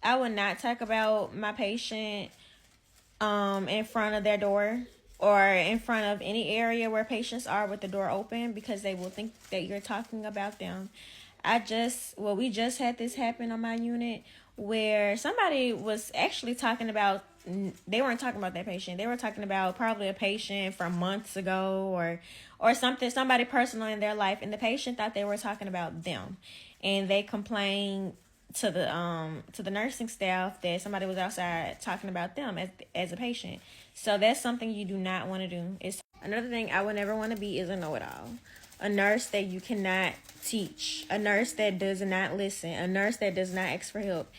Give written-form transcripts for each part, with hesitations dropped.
I would not talk about my patient in front of their door or in front of any area where patients are with the door open, because they will think that you're talking about them. We just had this happen on my unit where somebody was actually talking about, they weren't talking about that patient. They were talking about probably a patient from months ago or somebody personal in their life, and the patient thought they were talking about them, and they complained to the nursing staff that somebody was outside talking about them as a patient. So that's something you do not want to do. It's another thing I would never want to be is a know-it-all. A nurse that you cannot teach, a nurse that does not listen, a nurse that does not ask for help.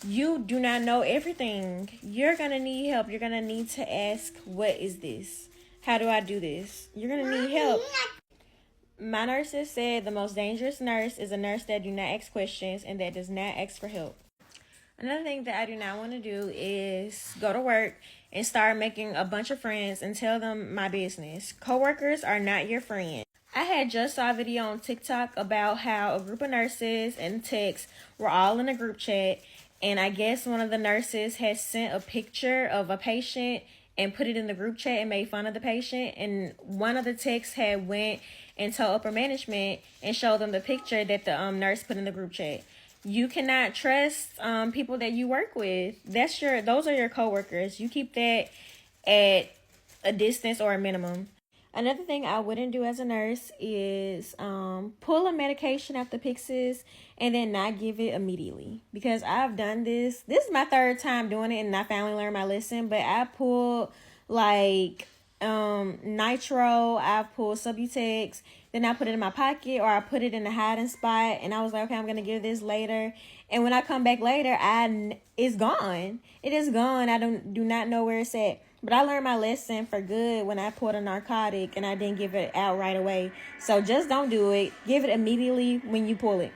You do not know everything. You're going to need help. You're going to need to ask, what is this? How do I do this? You're going to need help. My nurses said the most dangerous nurse is a nurse that do not ask questions and that does not ask for help. Another thing that I do not want to do is go to work and start making a bunch of friends and tell them my business. Coworkers are not your friend. I had just saw a video on TikTok about how a group of nurses and techs were all in a group chat, and I guess one of the nurses had sent a picture of a patient and put it in the group chat and made fun of the patient, and one of the techs had went and told upper management and showed them the picture that the nurse put in the group chat. You cannot trust people that you work with. Those are your coworkers. You keep that at a distance or a minimum. Another thing I wouldn't do as a nurse is pull a medication out the Pyxis and then not give it immediately. Because I've done this. This is my third time doing it and I finally learned my lesson. But I pulled like nitro, I pulled Subutex, then I put it in my pocket or I put it in a hiding spot. And I was like, okay, I'm going to give this later. And when I come back later, it's gone. It is gone. I do not know where it's at. But I learned my lesson for good when I pulled a narcotic and I didn't give it out right away. So just don't do it. Give it immediately when you pull it.